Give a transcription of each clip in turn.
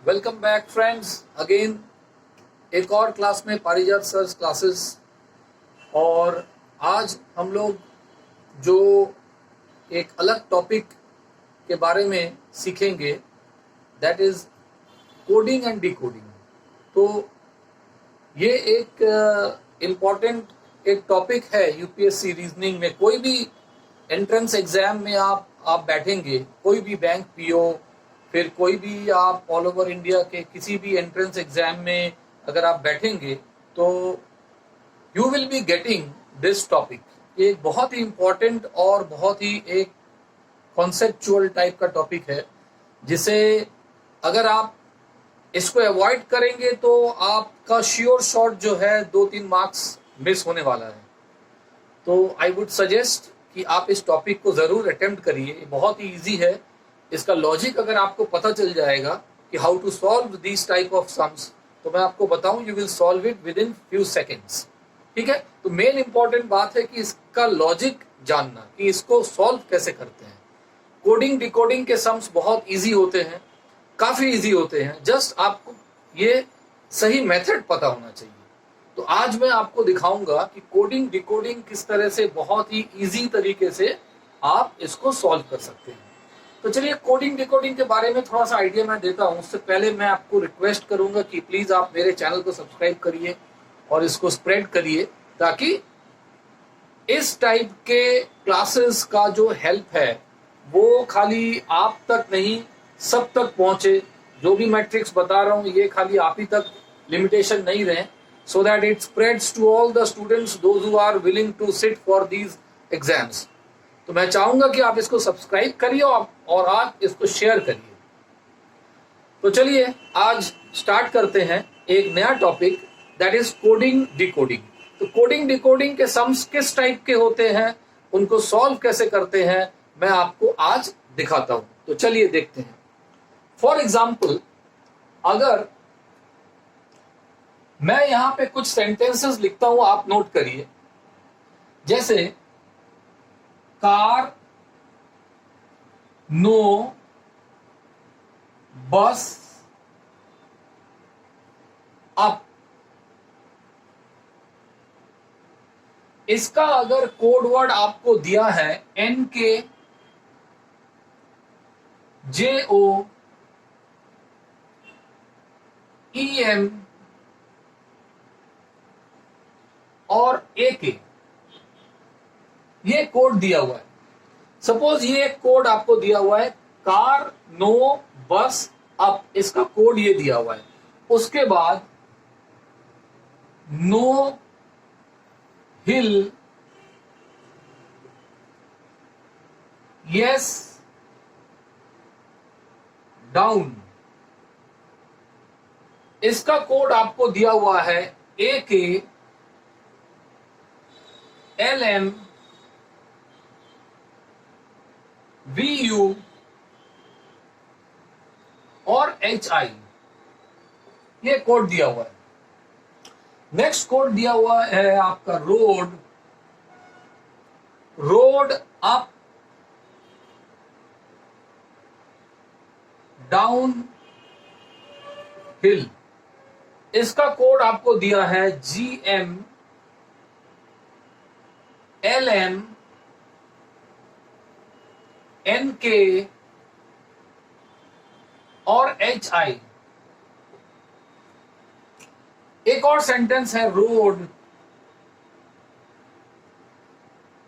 Welcome back friends again एक और class में पारिजात सर क्लासेस। और आज हम लोग जो एक अलग टॉपिक के बारे में सीखेंगे that is coding and decoding. तो ये एक इम्पॉर्टेंट एक टॉपिक है यूपीएससी रीजनिंग में। कोई भी एंट्रेंस एग्जाम में आप बैठेंगे, कोई भी बैंक पीओ, फिर कोई भी आप ऑल ओवर इंडिया के किसी भी एंट्रेंस एग्जाम में अगर आप बैठेंगे तो you will be getting this topic. ये एक बहुत ही इम्पोर्टेंट और बहुत ही एक कॉन्सेप्चुअल टाइप का टॉपिक है, जिसे अगर आप इसको अवॉइड करेंगे तो आपका श्योर शॉट जो है 2-3 मार्क्स मिस होने वाला है। तो आई वुड सजेस्ट कि आप इस टॉपिक को जरूर अटेम्प्ट करिए। ये बहुत ही इजी है। इसका लॉजिक अगर आपको पता चल जाएगा कि how to solve this type of sums, तो मैं आपको बताऊं you will solve it within few seconds. ठीक है, तो मेन इंपॉर्टेंट बात है कि इसका लॉजिक जानना कि इसको सॉल्व कैसे करते हैं। कोडिंग डिकोडिंग के सम्स बहुत इजी होते हैं, काफी इजी होते हैं। जस्ट आपको ये सही मेथड पता होना चाहिए। तो आज मैं आपको दिखाऊंगा कि कोडिंग डिकोडिंग किस तरह से बहुत ही इजी तरीके से आप इसको सॉल्व कर सकते हैं। तो चलिए कोडिंग डिकोडिंग के बारे में थोड़ा सा आइडिया मैं देता हूं। उससे पहले मैं आपको रिक्वेस्ट करूंगा कि प्लीज आप मेरे चैनल को सब्सक्राइब करिए और इसको स्प्रेड करिए, ताकि इस टाइप के क्लासेस का जो हेल्प है वो खाली आप तक नहीं सब तक पहुंचे। जो भी मैं ट्रिक्स बता रहा हूं ये खाली आप ही तक लिमिटेशन नहीं रहे, so that it spreads to all the students those who are willing to sit for these exams। तो मैं चाहूंगा कि आप इसको सब्सक्राइब करिए और आप इसको शेयर करिए। तो चलिए आज स्टार्ट करते हैं एक नया topic that is coding decoding. तो कोडिंग डिकोडिंग के सम्स किस टाइप के होते हैं, उनको सॉल्व कैसे करते हैं, मैं आपको आज दिखाता हूं। तो चलिए देखते हैं। फॉर एग्जाम्पल, अगर मैं यहां पे कुछ सेंटेंसेस लिखता हूं, आप नोट करिए। जैसे कार, नो, बस, अप। इसका अगर कोड वर्ड आपको दिया है NK, JO, EM और AK, ये कोड दिया हुआ है। सपोज ये कोड आपको दिया हुआ है कार, नो, बस, अप। इसका कोड ये दिया हुआ है। उसके बाद नो हिल, यस डाउन। इसका कोड आपको दिया हुआ है AK, LM, VU और HI। ये कोड दिया हुआ है। नेक्स्ट कोड दिया हुआ है आपका road, road up, down hill. इसका कोड आपको दिया है GM, LM, NK और HI। एक और सेंटेंस है रोड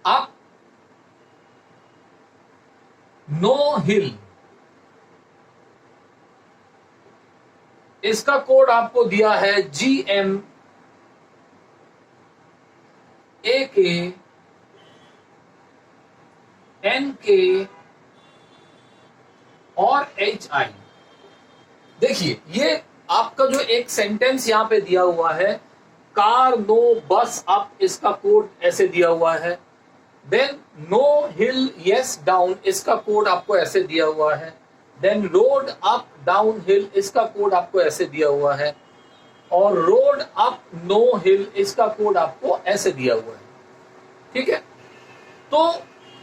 अप, नो हिल। इसका कोड आपको दिया है GM, AK, NK और HI। देखिए ये आपका जो एक सेंटेंस यहां पे दिया हुआ है कार, नो, बस, अप, इसका कोड ऐसे दिया हुआ है। Then no hill, yes down, इसका कोड आपको ऐसे दिया हुआ है। Then road up, down hill, इसका कोड आपको ऐसे दिया हुआ है। और रोड अप, नो हिल, इसका कोड आपको ऐसे दिया हुआ है। ठीक है, तो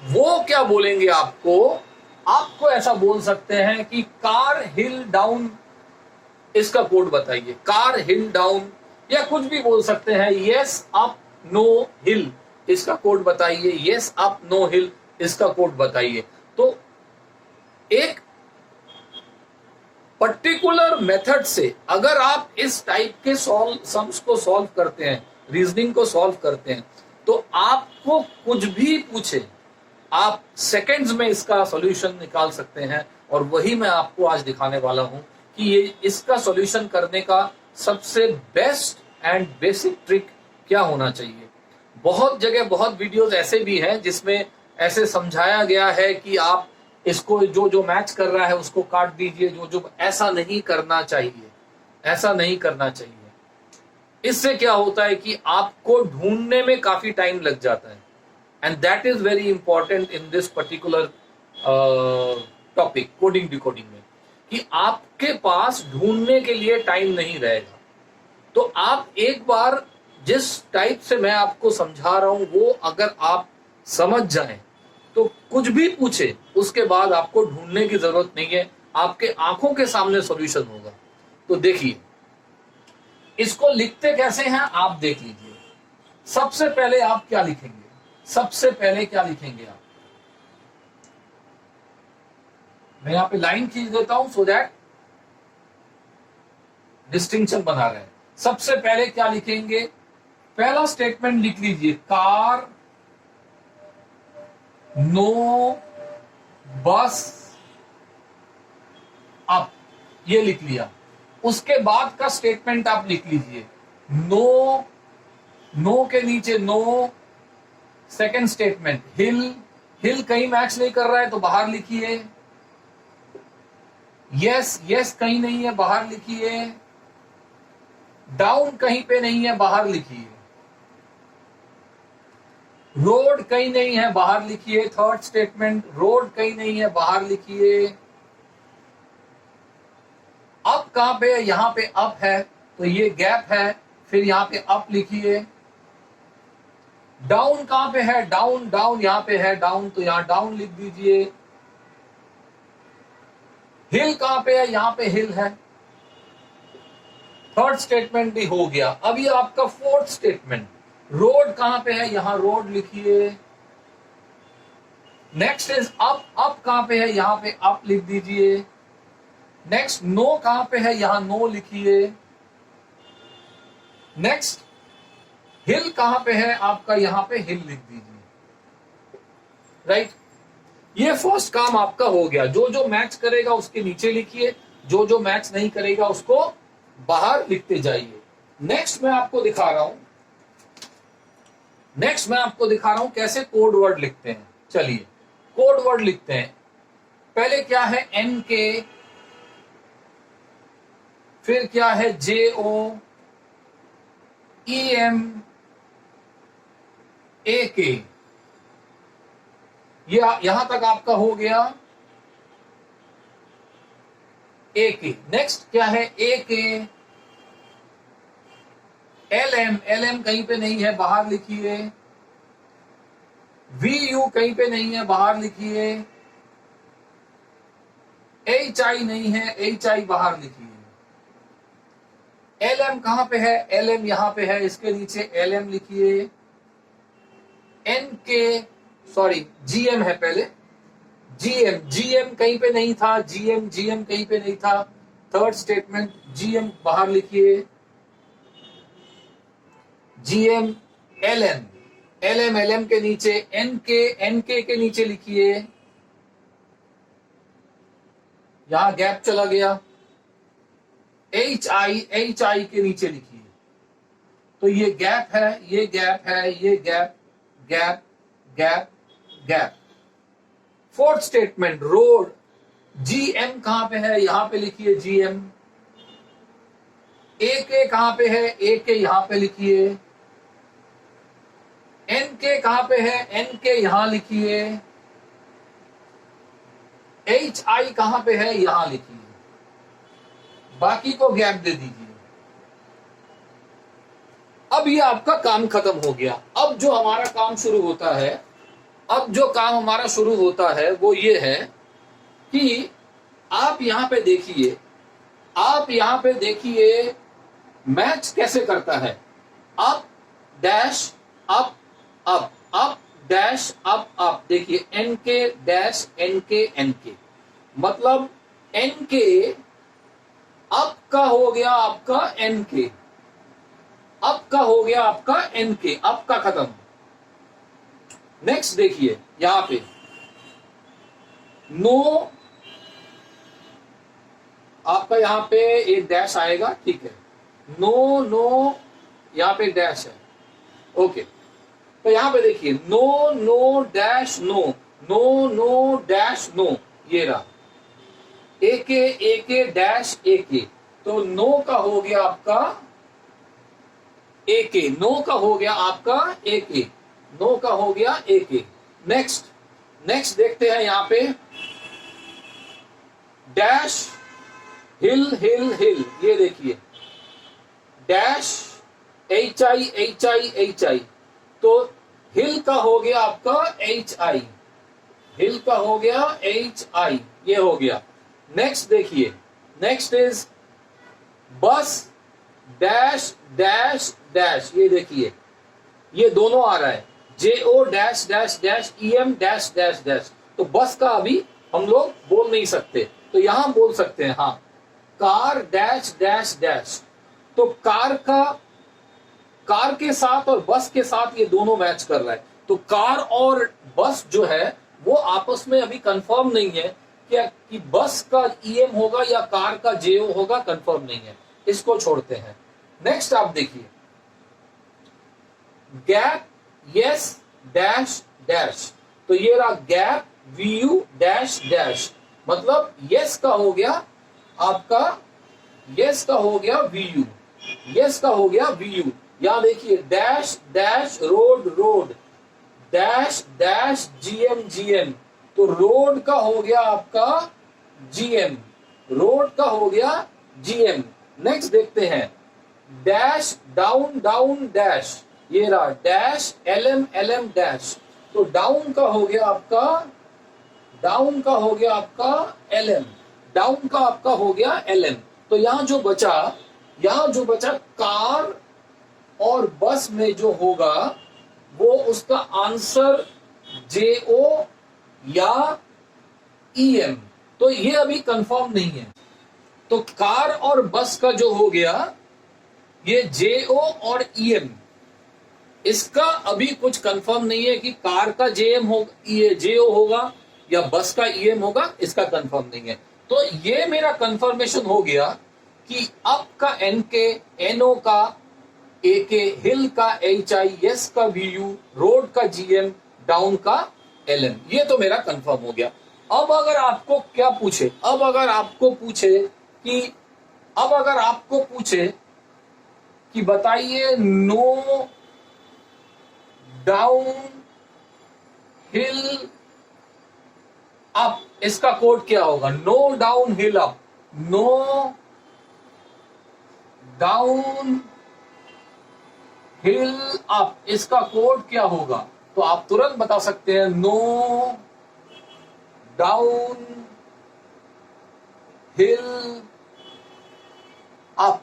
वो क्या बोलेंगे आपको ऐसा बोल सकते हैं कि कार हिल डाउन इसका कोड बताइए। कार हिल डाउन या कुछ भी बोल सकते हैं। यस अप नो हिल इसका कोड बताइए। यस अप नो हिल इसका कोड बताइए। तो एक पर्टिकुलर मेथड से अगर आप इस टाइप के सम्स को सॉल्व करते हैं, रीजनिंग को सॉल्व करते हैं, तो आपको कुछ भी पूछे आप सेकंड्स में इसका सॉल्यूशन निकाल सकते हैं। और वही मैं आपको आज दिखाने वाला हूं कि ये इसका सॉल्यूशन करने का सबसे बेस्ट एंड बेसिक ट्रिक क्या होना चाहिए। बहुत जगह बहुत वीडियोस ऐसे भी हैं जिसमें ऐसे समझाया गया है कि आप इसको जो जो मैच कर रहा है उसको काट दीजिए, जो जो ऐसा नहीं करना चाहिए, ऐसा नहीं करना चाहिए। इससे क्या होता है कि आपको ढूंढने में काफी टाइम लग जाता है। And that is very important in this particular topic coding decoding में, कि आपके पास ढूंढने के लिए टाइम नहीं रहेगा। तो आप एक बार जिस टाइप से मैं आपको समझा रहा हूं वो अगर आप समझ जाएं तो कुछ भी पूछे उसके बाद आपको ढूंढने की जरूरत नहीं है, आपके आंखों के सामने सॉल्यूशन होगा। तो देखिए इसको लिखते कैसे हैं आप देख लीजिए। सबसे पहले आप क्या लिखेंगे? सबसे पहले क्या लिखेंगे आप? मैं यहां पे लाइन खींच देता हूं सो दैट डिस्टिंक्शन बना रहे हैं। सबसे पहले क्या लिखेंगे? पहला स्टेटमेंट लिख लीजिए, कार नो बस अप, ये लिख लिया। उसके बाद का स्टेटमेंट आप लिख लीजिए, नो, नो के नीचे नो। सेकंड स्टेटमेंट हिल, हिल कहीं मैच नहीं कर रहा है तो बाहर लिखिए। यस, यस कहीं नहीं है बाहर लिखिए। डाउन कहीं पे नहीं है बाहर लिखिए। रोड कहीं नहीं है बाहर लिखिए। थर्ड स्टेटमेंट रोड कहीं नहीं है बाहर लिखिए। अप कहां पे है? यहां पे अप है तो ये गैप है, फिर यहां पे अप लिखिए। डाउन कहां पे है? डाउन, डाउन यहां पे है डाउन तो यहां डाउन लिख दीजिए। हिल कहां पे है? यहां पे हिल है। थर्ड स्टेटमेंट भी हो गया। अब ये आपका फोर्थ स्टेटमेंट, रोड कहां पे है? यहां रोड लिखिए। नेक्स्ट इज अप, अप कहां पे है? यहां पे अप लिख दीजिए। नेक्स्ट नो कहां पे है? यहां नो लिखिए। नेक्स्ट हिल कहां पे है आपका? यहां पे हिल लिख दीजिए। राइट, ये फर्स्ट काम आपका हो गया। जो जो मैच करेगा उसके नीचे लिखिए, जो जो मैच नहीं करेगा उसको बाहर लिखते जाइए। नेक्स्ट मैं आपको दिखा रहा हूं कैसे कोड वर्ड लिखते हैं। चलिए कोड वर्ड लिखते हैं। पहले क्या है? एन के, फिर क्या है? J O E M A के, ये यहां तक आपका हो गया ए के। नेक्स्ट क्या है? ए के। एल एम, एल एम कहीं पे नहीं है बाहर लिखिए। वी यू कहीं पे नहीं है बाहर लिखिए। एच आई नहीं है, एच आई बाहर लिखिए। एल एम कहां पे है? एल एम यहां पे है, इसके नीचे एल एम लिखिए। एन के, सॉरी जीएम है पहले, जीएम, जीएम कहीं पे नहीं था। जीएम, जीएम कहीं पे नहीं था। थर्ड स्टेटमेंट जीएम बाहर लिखिए। जीएम, एलएम, एलएम, एलएम के नीचे एनके, एनके के नीचे लिखिए। यहां गैप चला गया। एच आई, एच आई के नीचे लिखिए। तो ये गैप है, ये गैप है, ये gap, gap, gap, gap. Fourth statement road, GM कहां पे है? यहां पे लिखिए जीएम। ए के कहां पे है? ए के यहां पे लिखिए। एन के कहां पे है? एन के यहां लिखिए। एच आई कहां पे है? यहां लिखिए। बाकी को गैप दे दीजिए। अब ये आपका काम खत्म हो गया। अब जो हमारा काम शुरू होता है, वो ये है कि आप यहां पे देखिए आप यहां पे देखिए मैच कैसे करता है, up dash up up up dash up up. देखिए एन के डैश एन के मतलब एन के अप का हो गया आपका एन के, अप का हो गया आपका एन के, अप का खत्म। नेक्स्ट देखिए यहां पे नो, आपका यहां पे एक डैश आएगा, ठीक है, नो नो यहां पे डैश है, ओके। तो यहां पे देखिए no no dash no, no no dash no, ये रहा ए के डैश ए के। तो नो का हो गया आपका ए के, नो का हो गया आपका ए के, नो का हो गया ए के। नेक्स्ट नेक्स्ट देखते हैं यहां पे डैश हिल हिल हिल, ये देखिए dash H I H I H I. तो हिल का हो गया आपका एच आई, हिल का हो गया एच आई, ये हो गया। नेक्स्ट देखिए, next is bus dash dash dash, ये देखिए ये दोनों आ रहा है, J O dash dash dash E M dash dash dash. तो बस का अभी हम लोग बोल नहीं सकते, तो यहां बोल सकते हैं हाँ कार डैश डैश डैश। तो कार के साथ और बस के साथ ये दोनों मैच कर रहा है। तो कार और बस जो है वो आपस में अभी कंफर्म नहीं है क्या कि बस का ईएम होगा या कार का जेओ होगा, कंफर्म नहीं है, इसको छोड़ते हैं। नेक्स्ट आप देखिए गैप यस डैश डैश। तो ये रहा gap V U dash dash, मतलब यस का हो गया आपका, यस का हो गया वी यू, यस का हो गया वी यू। यहां देखिए dash dash road road dash dash GM GM. तो रोड का हो गया आपका जीएम, रोड का हो गया जीएम। नेक्स्ट देखते हैं डैश डाउन डाउन डैश, ये रहा डैश एलएम एलएम डैश। तो डाउन का हो गया आपका, डाउन का हो गया आपका एलएम, डाउन का आपका हो गया एलएम। तो यहां जो बचा कार और बस में जो होगा वो उसका आंसर जेओ या ईएम। तो ये अभी कंफर्म नहीं है। तो कार और बस का जो हो गया ये जेओ और ईएम, इसका अभी कुछ कंफर्म नहीं है कि कार का जेएम होगा, ये जेओ होगा या बस का ईएम होगा, इसका कंफर्म नहीं है। तो ये मेरा कंफर्मेशन हो गया कि अप का एन के, एनओ का ए के, हिल का एच आई, यस का वी यू, रोड का जीएम, डाउन का एलएम। ये तो मेरा कंफर्म हो गया। अब अगर आपको क्या पूछे, अब अगर आपको पूछे कि बताइए नो डाउन हिल अप, इसका कोड क्या होगा? No down hill up, no down hill up, इसका कोड क्या होगा? तो आप तुरंत बता सकते हैं no down hill up,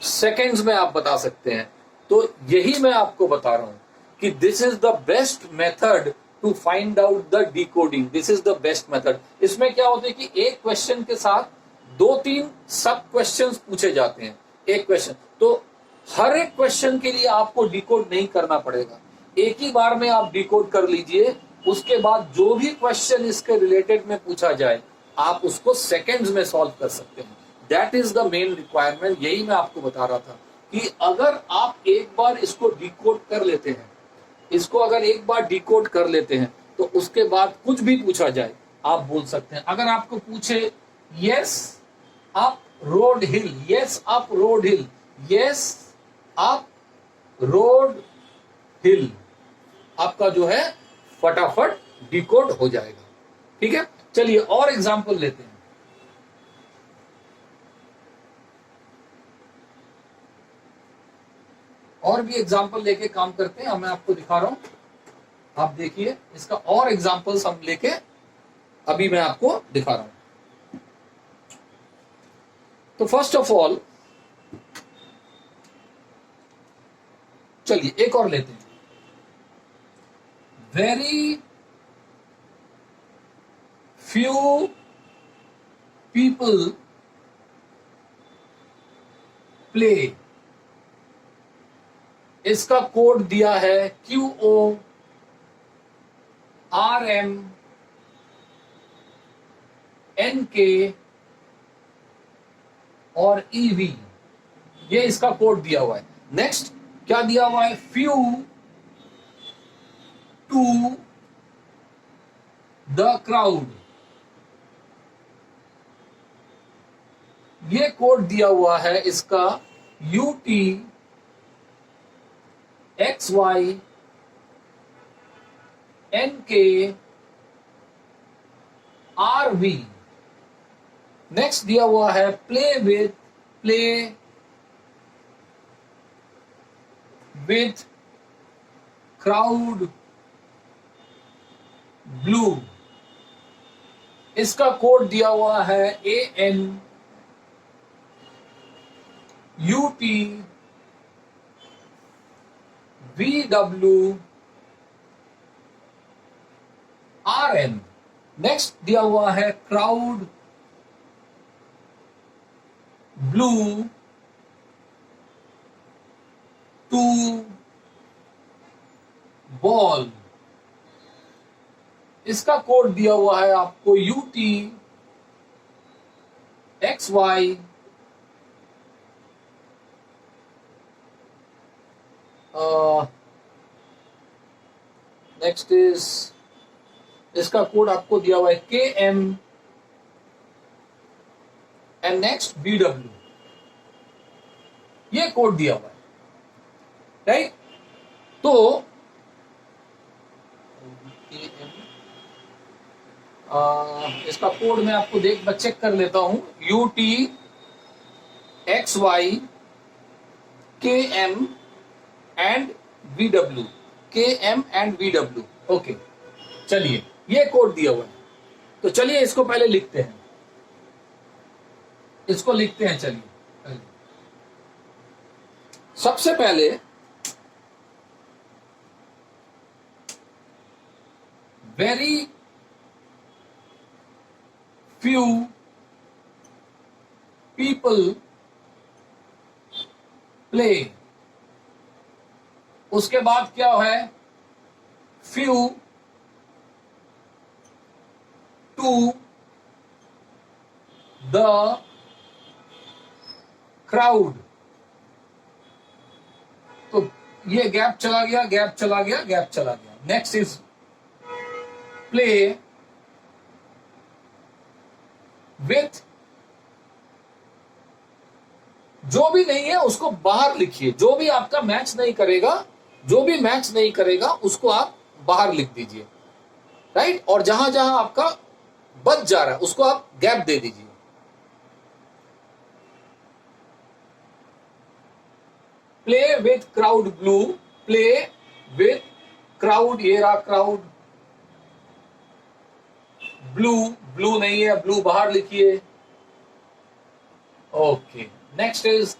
seconds में आप बता सकते हैं। तो यही मैं आपको बता रहा हूं कि this is the best method to find out the decoding, this is the best method. इसमें क्या होता है कि एक क्वेश्चन के साथ 2-3 सब क्वेश्चंस पूछे जाते हैं, एक क्वेश्चन। तो हर एक क्वेश्चन के लिए आपको डिकोड नहीं करना पड़ेगा, एक ही बार में आप डिकोड कर लीजिए। उसके बाद जो भी क्वेश्चन इसके रिलेटेड में पूछा जाए आप उसको सेकेंड्स में सॉल्व कर सकते हैं। That is the main requirement. यही मैं आपको बता रहा था कि अगर आप एक बार इसको डिकोड कर लेते हैं, इसको अगर एक बार डिकोड कर लेते हैं तो उसके बाद कुछ भी पूछा जाए आप बोल सकते हैं। अगर आपको पूछे यस अप रोड हिल, यस अप रोड हिल, यस अप रोड हिल, आपका जो है फटाफट डिकोड हो जाएगा। ठीक है, चलिए और एग्जांपल लेते हैं। और भी एग्जांपल लेके काम करते हैं, मैं आपको दिखा रहा हूं, आप देखिए इसका और एग्जांपल्स हम लेके अभी मैं आपको दिखा रहा हूं। तो फर्स्ट ऑफ ऑल चलिए एक और लेते हैं। वेरी फ्यू पीपल प्ले, इसका कोड दिया है QORMNK और EV, ये इसका कोड दिया हुआ है। नेक्स्ट क्या दिया हुआ है? फ्यू टू द क्राउड, ये कोड दिया हुआ है इसका UTXYNKRV। नेक्स्ट दिया हुआ है प्ले विथ क्राउड ब्लू, इसका कोड दिया हुआ है ANUTVWRN। नेक्स्ट दिया हुआ है क्राउड ब्लू टू बॉल, इसका कोड दिया हुआ है आपको UTXY नेक्स्ट इज, इसका कोड आपको दिया हुआ है KM एंड नेक्स्ट BW, ये कोड दिया हुआ है, राइट। तो इसका कोड मैं आपको चेक कर लेता हूं, UTXY KM and VW, okay. चलिए ये कोड दिया हुआ है, तो चलिए इसको पहले लिखते हैं, चलिए सबसे पहले वेरी फ्यू पीपल प्ले, उसके बाद क्या है? फ्यू टू द क्राउड, तो ये गैप चला गया। नेक्स्ट इज प्ले विथ, जो भी नहीं है उसको बाहर लिखिए, जो भी आपका मैच नहीं करेगा उसको आप बाहर लिख दीजिए, राइट। और जहां जहां आपका बच जा रहा है उसको आप गैप दे दीजिए। Play with crowd blue, play with crowd, ये रहा क्राउड ब्लू नहीं है, ब्लू बाहर लिखिए, okay. Next is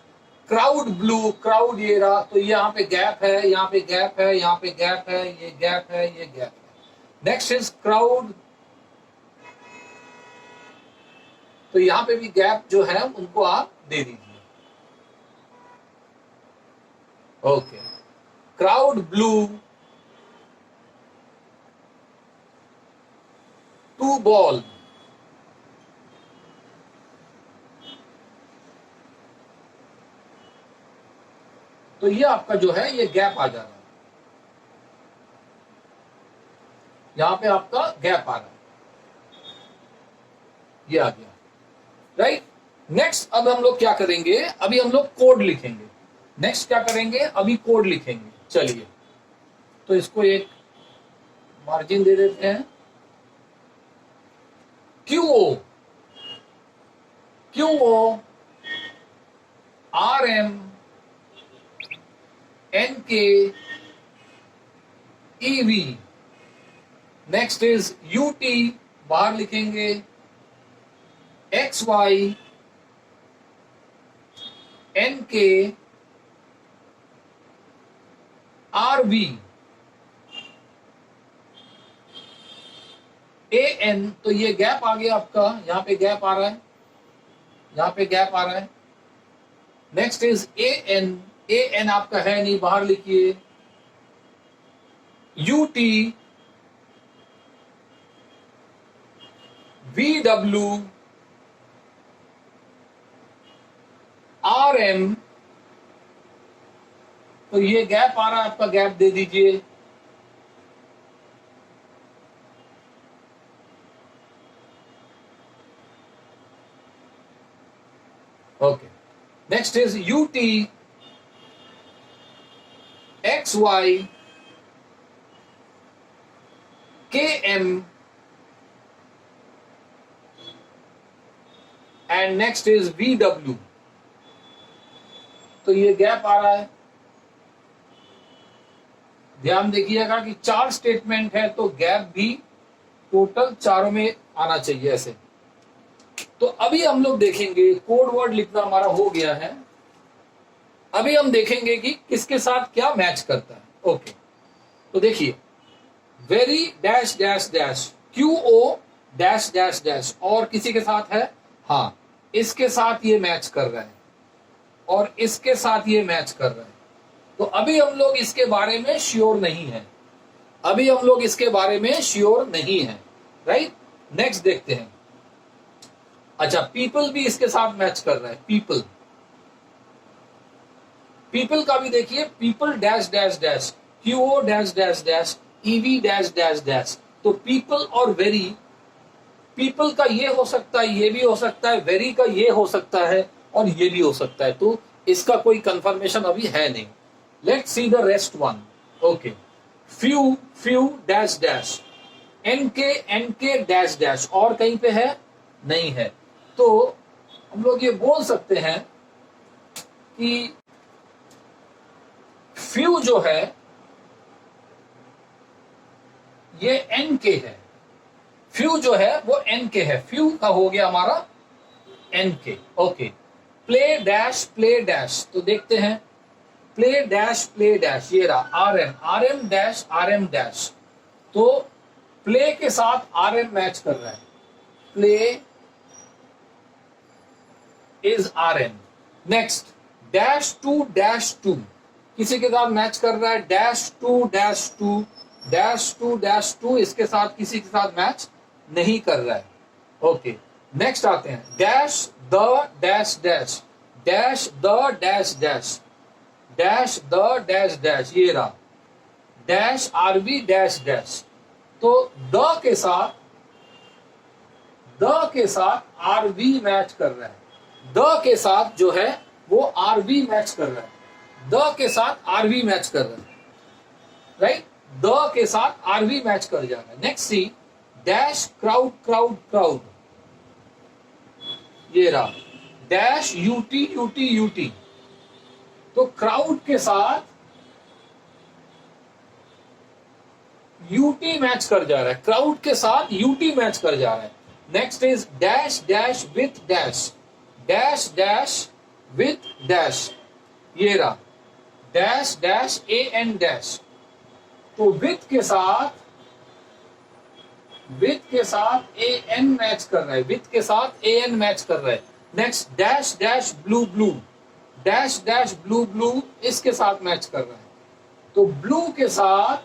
crowd blue, crowd ये रहा, तो यहाँ पे गैप है, यहाँ पे गैप है, यहाँ पे गैप है, ये गैप है, ये गैप है। नेक्स्ट इज क्राउड, तो यहाँ पे भी गैप जो है उनको आप दे दीजिए, okay. Crowd blue to ball, तो ये आपका जो है ये गैप आ जा रहा है, यहां पे आपका गैप आ रहा है, ये आ गया, राइट। नेक्स्ट अब हम लोग क्या करेंगे? अभी हम लोग कोड लिखेंगे। नेक्स्ट क्या करेंगे? अभी कोड लिखेंगे। चलिए तो इसको एक मार्जिन दे देते हैं, QO RM NK EV। Next is UT, बाहर लिखेंगे, XY NKRV AN, तो ये गैप आ गया आपका, यहां पे गैप आ रहा है, यहां पे गैप आ रहा है। नेक्स्ट इज AN आपका है नहीं, बाहर लिखिए। UT VW RM, तो ये गैप आ रहा है आपका, गैप दे दीजिए। Okay, next is UT XY KM and next is VW, तो ये गैप आ रहा है। ध्यान देखिएगा कि 4 स्टेटमेंट है तो गैप भी टोटल चारों में आना चाहिए ऐसे। तो अभी हम लोग देखेंगे, कोड वर्ड लिखना हमारा हो गया है, अभी हम देखेंगे कि किसके साथ क्या मैच करता है। ओके, तो देखिए, very dash dash dash QO dash dash dash, और किसी के साथ है, हाँ इसके साथ ये मैच कर रहा है और इसके साथ ये मैच कर रहा है। तो अभी हम लोग इसके बारे में श्योर नहीं है, अभी हम लोग इसके बारे में श्योर नहीं है, राइट। नेक्स्ट देखते हैं। अच्छा, पीपल भी इसके साथ मैच कर रहा है, पीपल का भी देखिए, people dash dash dash QO dash dash dash EV dash dash dash, तो पीपल और वेरी, पीपल का ये हो सकता है, ये भी हो सकता है, वेरी का ये हो सकता है और ये भी हो सकता है, तो इसका कोई कंफर्मेशन अभी है नहीं। Let's see the rest one. Okay, few dash dash NK dash dash, और कहीं पे है नहीं है, तो हम लोग ये बोल सकते हैं कि फ्यू जो है ये NK है, फ्यू जो है वो NK है, फ्यू का हो गया हमारा NK। ओके, प्ले डैश, तो देखते हैं, प्ले डैश, ये रहा RM डैश, तो प्ले के साथ RM मैच कर रहा है, play is RM। Next dash two, किसी के साथ मैच कर रहा है, डैश टू इसके साथ किसी के साथ मैच नहीं कर रहा है। ओके, नेक्स्ट आते हैं, डैश द डैश डैश, ये रहा डैश RV डैश डैश, तो द के साथ RV मैच कर रहा है, द के साथ जो है वो RV मैच कर रहा है, द के साथ RV मैच कर रहा है, राइट, द के साथ RV मैच कर जा रहा है। नेक्स्ट सी, डैश क्राउड, ये रहा डैश UT, तो क्राउड के साथ UT मैच कर जा रहा है, क्राउड के साथ UT मैच कर जा रहा है। Next is dash with dash, ये रहा डैश AN डैश, तो विथ के साथ AN मैच कर रहा है, विथ के साथ AN मैच कर रहा है। नेक्स्ट डैश ब्लू, इसके साथ मैच कर रहा है, तो ब्लू के साथ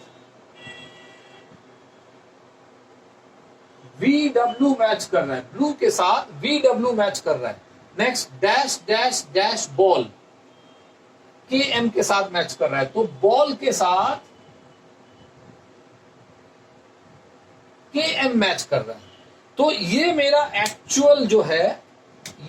VW मैच कर रहा है, ब्लू के साथ VW मैच कर रहा है। नेक्स्ट डैश बॉल, KM के साथ मैच कर रहा है, तो बॉल के साथ KM मैच कर रहा है। तो ये मेरा एक्चुअल जो है,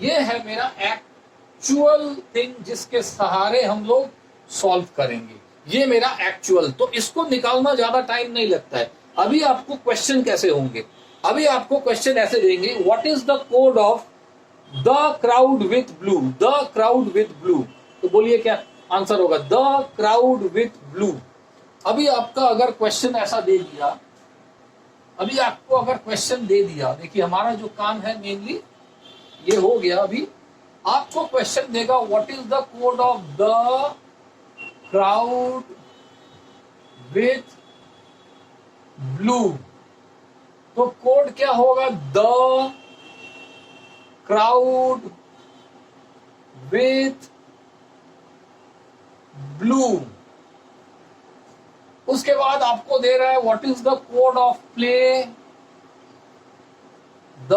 ये है मेरा एक्चुअल थिंग जिसके सहारे हम लोग सॉल्व करेंगे, ये मेरा एक्चुअल। तो इसको निकालना ज्यादा टाइम नहीं लगता है। अभी आपको क्वेश्चन कैसे होंगे, अभी आपको क्वेश्चन ऐसे देंगे, what is the code of the crowd with blue, तो बोलिए क्या आंसर होगा, द क्राउड विथ ब्लू। अभी आपका अगर क्वेश्चन ऐसा दे दिया, अभी आपको अगर क्वेश्चन दे दिया, देखिए हमारा जो काम है मेनली ये हो गया। अभी आपको क्वेश्चन देगा what is the code of the crowd with blue. तो कोड क्या होगा? The crowd with blue. उसके बाद आपको दे रहा है what is the code of play the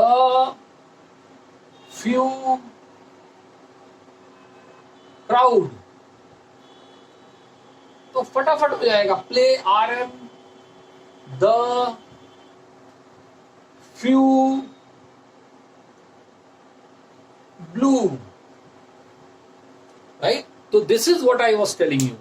few crowd. तो फटाफट हो जाएगा, play RM the few blue, right. तो this is what I was telling you.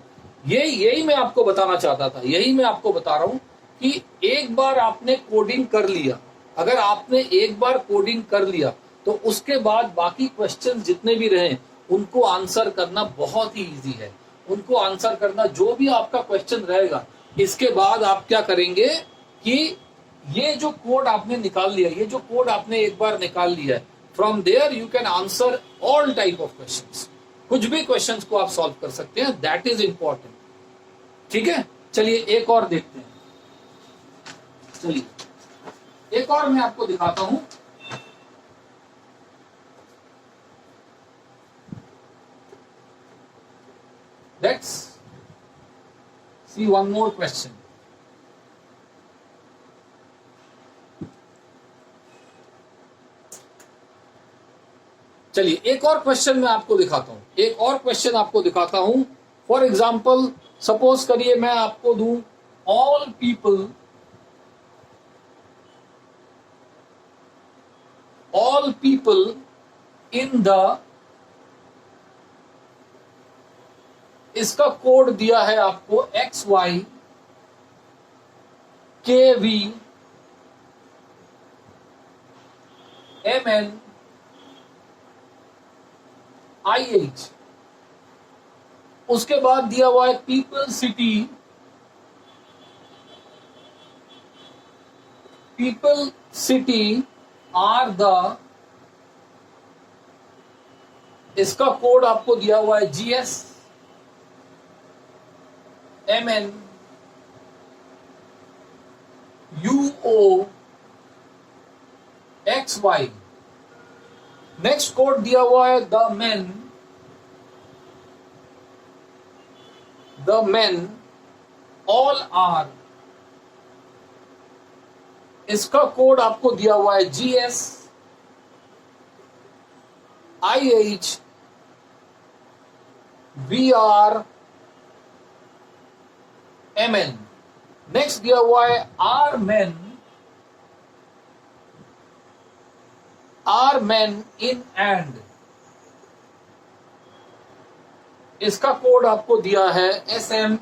यही मैं आपको बताना चाहता था, यही मैं आपको बता रहा हूं कि एक बार आपने कोडिंग कर लिया, अगर आपने एक बार कोडिंग कर लिया तो उसके बाद बाकी क्वेश्चन जितने भी रहे उनको आंसर करना बहुत ही इजी है। उनको आंसर करना, जो भी आपका क्वेश्चन रहेगा, इसके बाद आप क्या करेंगे कि ये जो कोड आपने निकाल लिया, ये जो कोड आपने एक बार निकाल लिया है, from there you can answer all type of questions. कुछ भी क्वेश्चंस को आप सॉल्व कर सकते हैं, दैट इज इंपॉर्टेंट। ठीक है, चलिए एक और देखते हैं। चलिए एक और मैं आपको दिखाता हूं। Let's see one more question. चलिए एक और क्वेश्चन मैं आपको दिखाता हूं, एक और क्वेश्चन आपको दिखाता हूं। फॉर एग्जाम्पल, सपोज करिए मैं आपको दूं ऑल पीपल इन द, इसका कोड दिया है आपको XYKVMNIH। उसके बाद दिया हुआ है पीपल सिटी आर द, इसका कोड आपको दिया हुआ है GSMNUOXY। नेक्स्ट कोड दिया हुआ है द मेन ऑल आर, इसका कोड आपको दिया हुआ है GSIHVRMN। नेक्स्ट दिया हुआ है आर मेन इन एंड, इसका कोड आपको दिया है SMKNUOGS।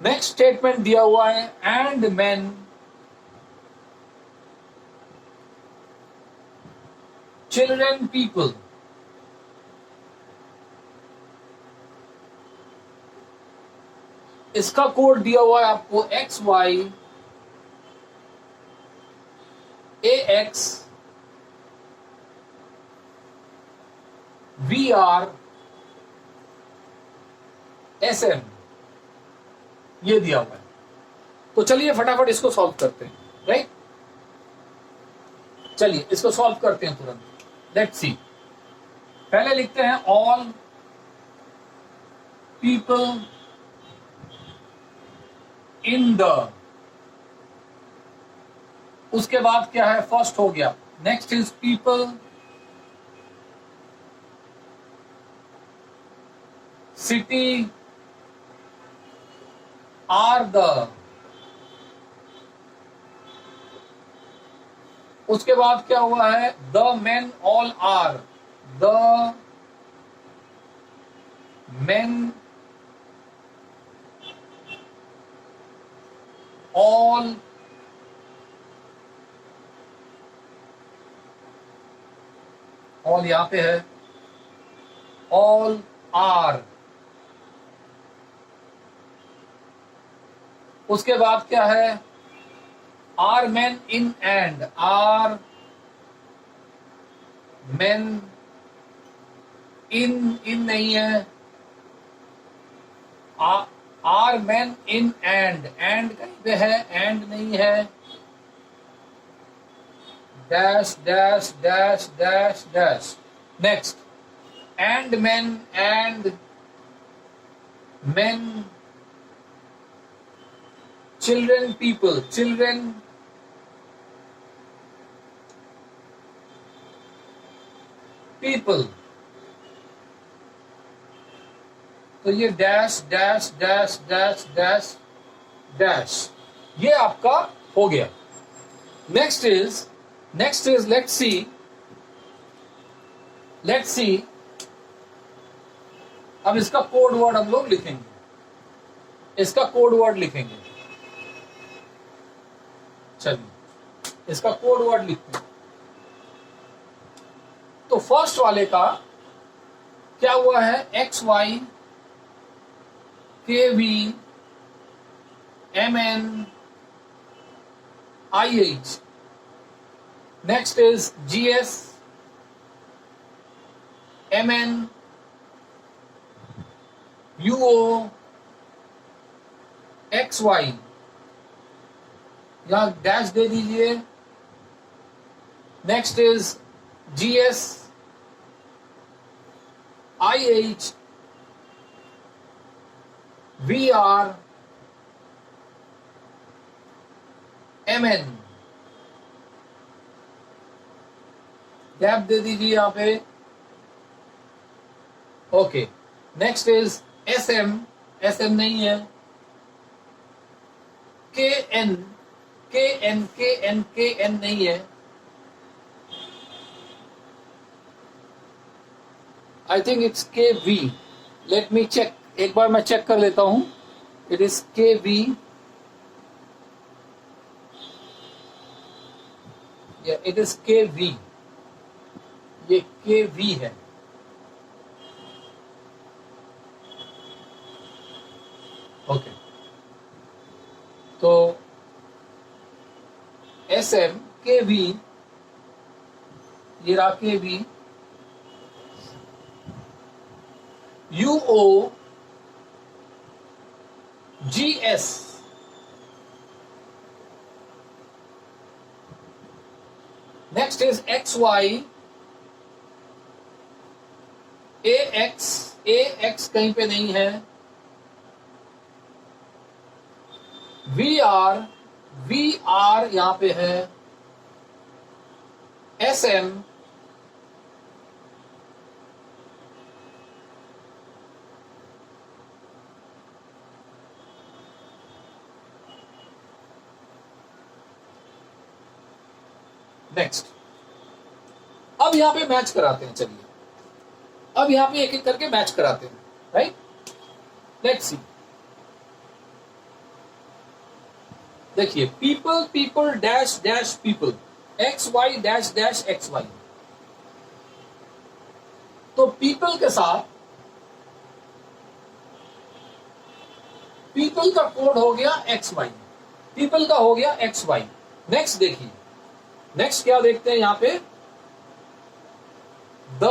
नेक्स्ट स्टेटमेंट दिया हुआ है एंड मेन चिल्ड्रन पीपल, इसका कोड दिया हुआ है आपको XYAXVRSM, ये दिया हुआ है। तो चलिए फटाफट इसको सॉल्व करते हैं, राइट। चलिए इसको सॉल्व करते हैं तुरंत। लेट्स सी, पहले लिखते हैं ऑल पीपल इन द, उसके बाद क्या है, फर्स्ट हो गया। Next is people city are the, उसके बाद क्या हुआ है, the men all are, the men all यहां पे है, ऑल आर, उसके बाद क्या है, are men in and, are men in नहीं है, आर मेन इन एंड कहीं पे है, एंड नहीं है, dash dash dash dash dash. Next, and main children people, children people. तो ये dash dash dash dash dash dash, ये आपका हो गया। नेक्स्ट इज लेट्स सी, अब इसका कोड वर्ड हम लोग लिखेंगे, इसका कोड वर्ड लिखेंगे। चलिए इसका कोड वर्ड लिखते हैं। तो फर्स्ट वाले का क्या हुआ है, X Y K V M N I H. Next is G S M N U O X Y, यहां डैश दे दीजिए। Next is G S I H V R M N, gap दे दीजिए यहां पे। Okay, next is S M नहीं है, K N नहीं है, I think it's K V, let me check, एक बार मैं चेक कर लेता हूं। इट इज के वी, इट इज के वी, ये के वी है। ओके, तो एस एम के वी, ये रहा K V, U O G S, next is X Y A X कहीं पे नहीं है, वी आर यहां पे है, एस एम नेक्स्ट। अब यहां पे मैच कराते हैं, चलिए अब यहां पे एक एक करके मैच कराते हैं, राइट। लेट्स सी, देखिए people dash dash people, X Y dash dash X Y. तो पीपल के साथ पीपल का कोड हो गया एक्स वाई, पीपल का हो गया एक्स वाई। नेक्स्ट देखिए, नेक्स्ट क्या देखते हैं यहां पे, the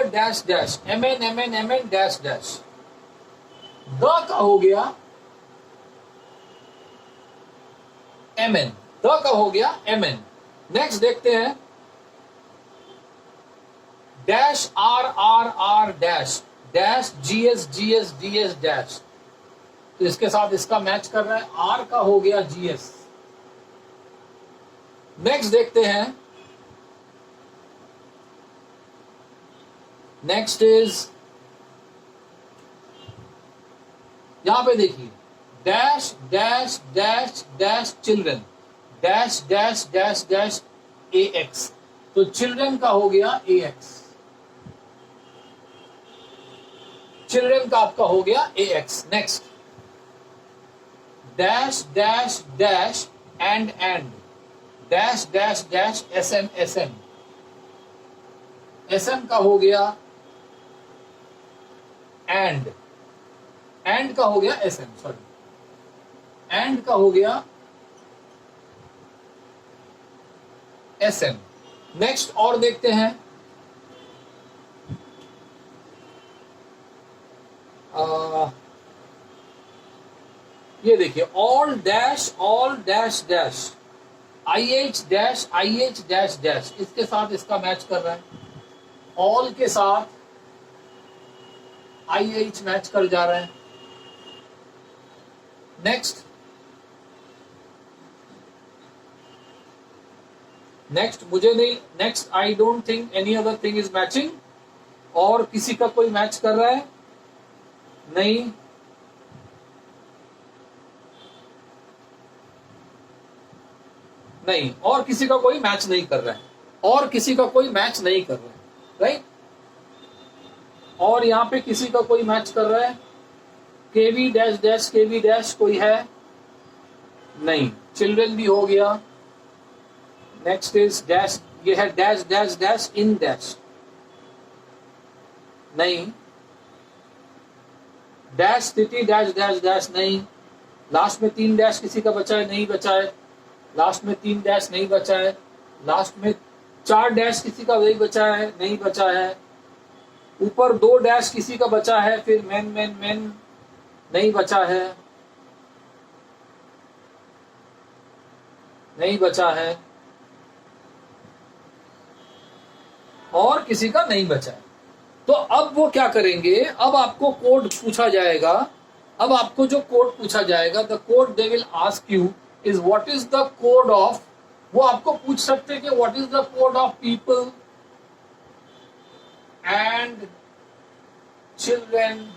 dash dash M N dash dash, the का हो गया एम एन, द का हो गया एम एन। नेक्स्ट देखते हैं, dash R dash dash G S D S dash, तो इसके साथ इसका मैच कर रहा है, आर का हो गया जी एस। नेक्स्ट देखते हैं, नेक्स्ट इज यहां पे देखिए, dash dash dash dash children, dash dash dash dash A X, तो चिल्ड्रन का हो गया ए एक्स, चिल्ड्रन का आपका हो गया A X. Next, dash dash dash and dash dash dash S M का हो गया एंड का हो गया एस एम, सॉरी एंड का हो गया SM। नेक्स्ट और देखते हैं, ये देखिए all dash dash IH dash dash, इसके साथ इसका मैच कर रहा है, ऑल के साथ IH मैच कर जा रहा है। नेक्स्ट मुझे नहीं, next I don't think any other thing is matching. और किसी का कोई मैच कर रहा है? नहीं। नहीं, और किसी का कोई मैच नहीं कर रहा है, और किसी का कोई मैच नहीं कर रहा है, राइट। और यहां पे किसी का कोई मैच कर रहा है? KV डैश कोई है? नहीं। चिल्ड्रन भी हो गया। नेक्स्ट इज डैश, ये है डैश इन डैश, नहीं। डैश सिटी डैश नहीं। लास्ट में 3 डैश किसी का बचा है? नहीं बचा है। लास्ट में 3 डैश नहीं बचा है। लास्ट में 4 डैश किसी का नहीं बचा है? नहीं बचा है। ऊपर 2 डैश किसी का बचा है? फिर मेन नहीं बचा है, नहीं बचा है। और किसी का नहीं बचा है। तो अब वो क्या करेंगे, अब आपको कोड पूछा जाएगा। अब आपको जो कोड पूछा जाएगा, the code they will ask you is what is the code of, वो आपको पूछ सकते हैं कि what is the code of people and children,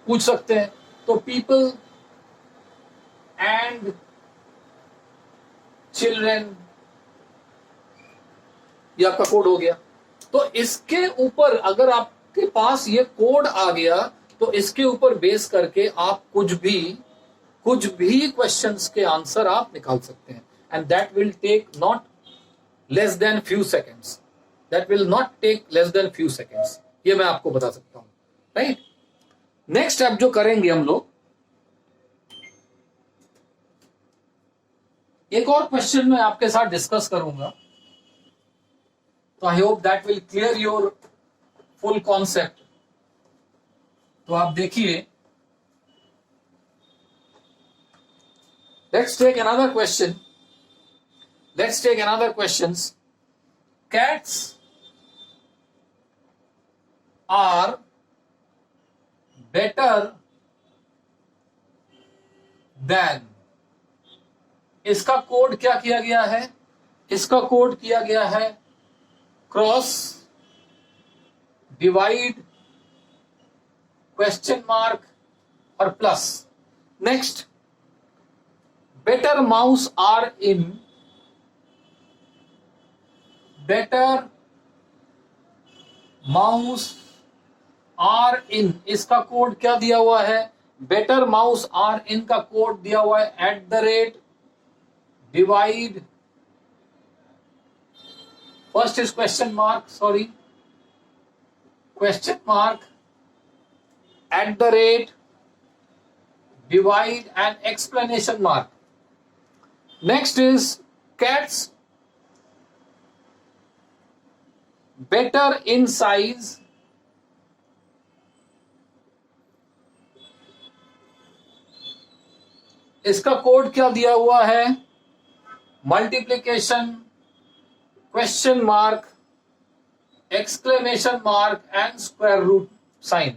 पूछ सकते हैं। तो पीपल एंड चिल्ड्रन, ये आपका कोड हो गया। तो इसके ऊपर अगर आपके पास ये कोड आ गया, तो इसके ऊपर बेस करके आप कुछ भी क्वेश्चंस के आंसर आप निकाल सकते हैं। And that will take not less than few seconds, that will not take less than few seconds, ये मैं आपको बता सकता हूं, राइट। नेक्स्ट स्टेप जो करेंगे हम लोग, एक और क्वेश्चन मैं आपके साथ डिस्कस करूंगा। तो I hope that will clear your full concept. तो आप देखिए, let's take another question. Cats are better than, इसका कोड क्या किया गया है? इसका कोड किया गया है क्रॉस, डिवाइड, क्वेश्चन मार्क और plus. Next, better mouse are in, better mouse are in, इसका कोड क्या दिया हुआ है? बेटर माउस आर इन का कोड दिया हुआ है @ divide, first is question mark, sorry, question mark, @ divide and explanation mark. Next is cats better in size, इसका कोड क्या दिया हुआ है? Multiplication, question mark, exclamation mark and square root sign.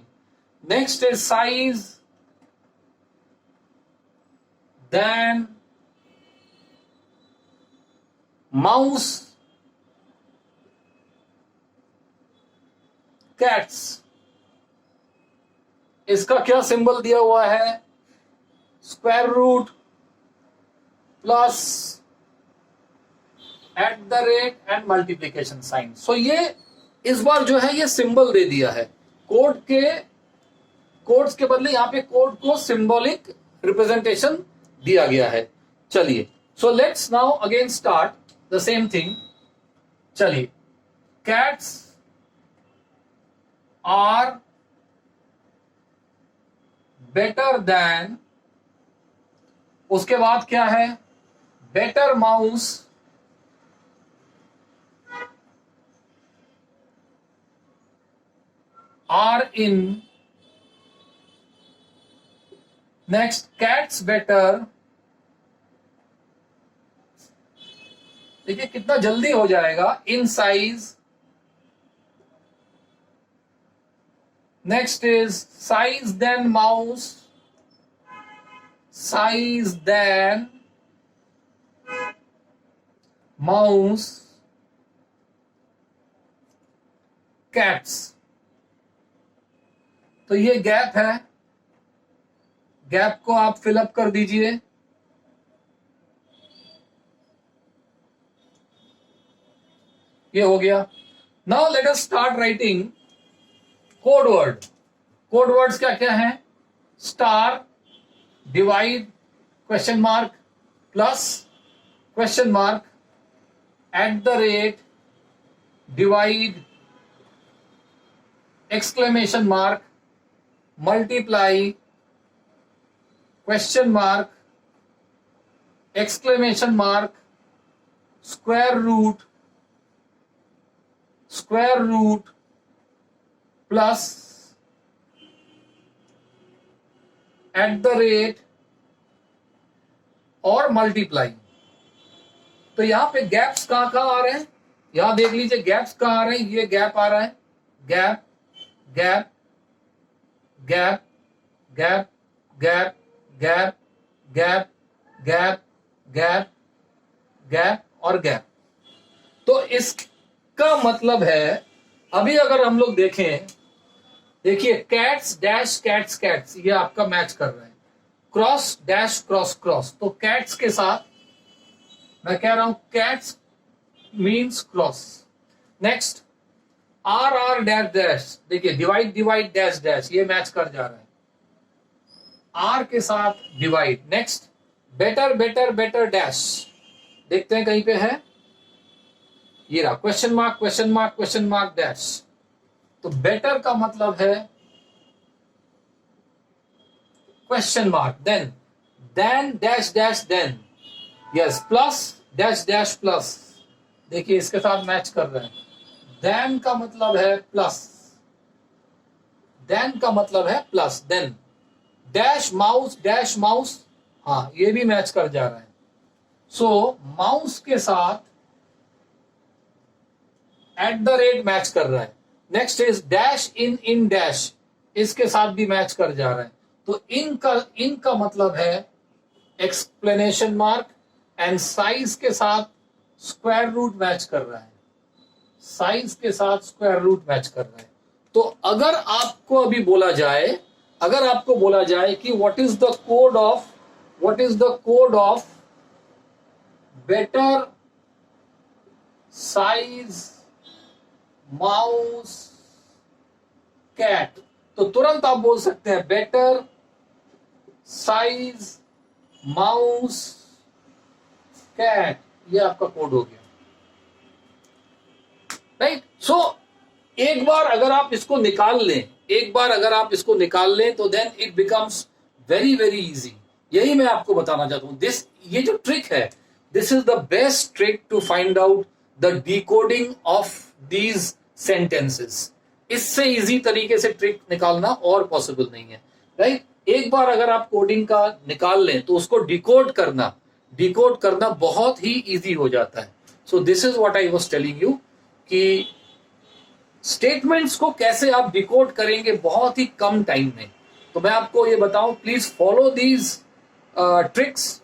Next is size, then mouse, cats, इसका क्या symbol दिया हुआ है? Square root plus @ and multiplication sign. So ये इस बार जो है ये सिंबल दे दिया है, कोड्स के बदले यहां पे कोड को सिंबॉलिक रिप्रेजेंटेशन दिया गया है। चलिए, so let's now again start the same thing. चलिए, कैट्स आर बेटर देन, उसके बाद क्या है, better mouse are in, next cats better, देखिए कितना जल्दी हो जाएगा, in size, next is size then mouse, size than mouse, cats। तो ये गैप है, गैप को आप फिलअप कर दीजिए। ये हो गया। Now let us start writing code word. Code words क्या क्या है, star, divide, question mark, plus, question mark, at the rate, divide, exclamation mark, multiply, question mark, exclamation mark, square root, plus, at the rate और multiply. तो यहां पे gaps कहां कहां आ रहे हैं, यहां देख लीजिए गैप्स कहां आ रहे हैं, ये गैप आ रहा है, gap gap gap gap gap gap gap gap gap gap और गैप। तो इसका मतलब है, अभी अगर हम लोग देखें, देखिए कैट्स डैश कैट्स कैट्स, ये आपका मैच कर रहा है, क्रॉस डैश क्रॉस क्रॉस, तो कैट्स के साथ मैं कह रहा हूं cats means cross. Next R R dash dash, देखिए डिवाइड डिवाइड डैश डैश, ये मैच कर जा रहा है, आर के साथ divide. Next better better better dash, देखते हैं कहीं पे है, ये रहा, question mark question mark question mark dash. तो बेटर का मतलब है question mark, then dash dash then, yes, plus dash dash plus, देखिए इसके साथ मैच कर रहे हैं, देन का मतलब है प्लस, देन का मतलब है प्लस, देन डैश माउस, हाँ ये भी मैच कर जा रहा है। सो माउस के साथ एट द रेट मैच कर रहा है। Next is dash in dash, इसके साथ भी मैच कर जा रहा है। तो इन का मतलब है एक्सप्लेनेशन मार्क, एंड साइज के साथ स्क्वायर रूट मैच कर रहा है, साइज के साथ स्क्वायर रूट मैच कर रहा है। तो अगर आपको अभी बोला जाए, अगर आपको बोला जाए कि what is the code of better size mouse cat, तो तुरंत आप बोल सकते हैं बेटर साइज माउस कैट, ये आपका कोड हो गया, राइट। सो एक बार अगर आप इसको निकाल लें, तो then it becomes very very easy. यही मैं आपको बताना चाहता हूं, ये जो ट्रिक है, this is the best trick to find out the decoding of these sentences. इससे इजी तरीके से ट्रिक निकालना और पॉसिबल नहीं है, राइट। एक बार अगर आप कोडिंग का निकाल लें तो उसको डिकोड करना बहुत ही इजी हो जाता है। So this is what I was telling you कि स्टेटमेंट्स को कैसे आप डिकोड करेंगे बहुत ही कम टाइम में। तो मैं आपको ये बताऊं, प्लीज फॉलो दीज ट्रिक्स,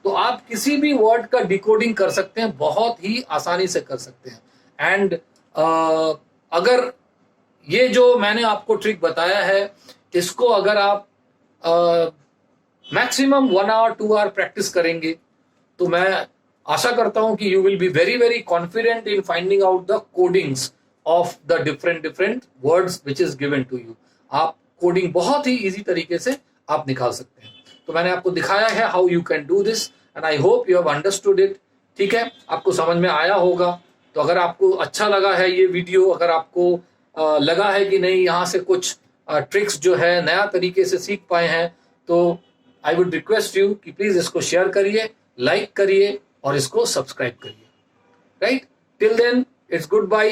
तो आप किसी भी वर्ड का डिकोडिंग कर सकते हैं, बहुत ही आसानी से कर सकते हैं। एंड अगर ये जो मैंने आपको ट्रिक बताया है, इसको अगर आप मैक्सिमम 1 आवर 2 आवर प्रैक्टिस करेंगे, तो मैं आशा करता हूं कि you will be very very confident in finding out the codings of the different words which is given to you. आप कोडिंग बहुत ही इजी तरीके से आप निकाल सकते हैं। तो मैंने आपको दिखाया है how you can do this, and I hope you have understood it. ठीक है, आपको समझ में आया होगा। तो अगर आपको अच्छा लगा है ये वीडियो, अगर आपको लगा है कि नहीं यहाँ से कुछ ट्रिक्स जो है नया तरीके से सीख पाए हैं, तो आई वुड रिक्वेस्ट यू कि प्लीज इसको शेयर करिए, लाइक करिए और इसको सब्सक्राइब करिए. Right, till then it's goodbye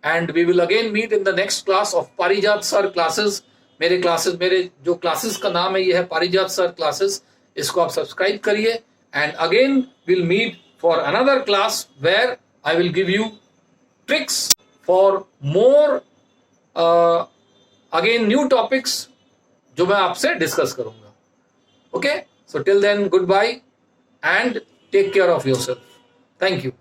and we will again meet in the next class of Parijat sir classes. मेरे जो क्लासेस का नाम है ये है पारिजात सर क्लासेस. इसको आप सब्सक्राइब करिए and again will meet for another class where I will give you tricks for more again new topics जो मैं आपसे डिस्कस करूंगा. Okay, so till then, goodbye and take care of yourself. Thank you.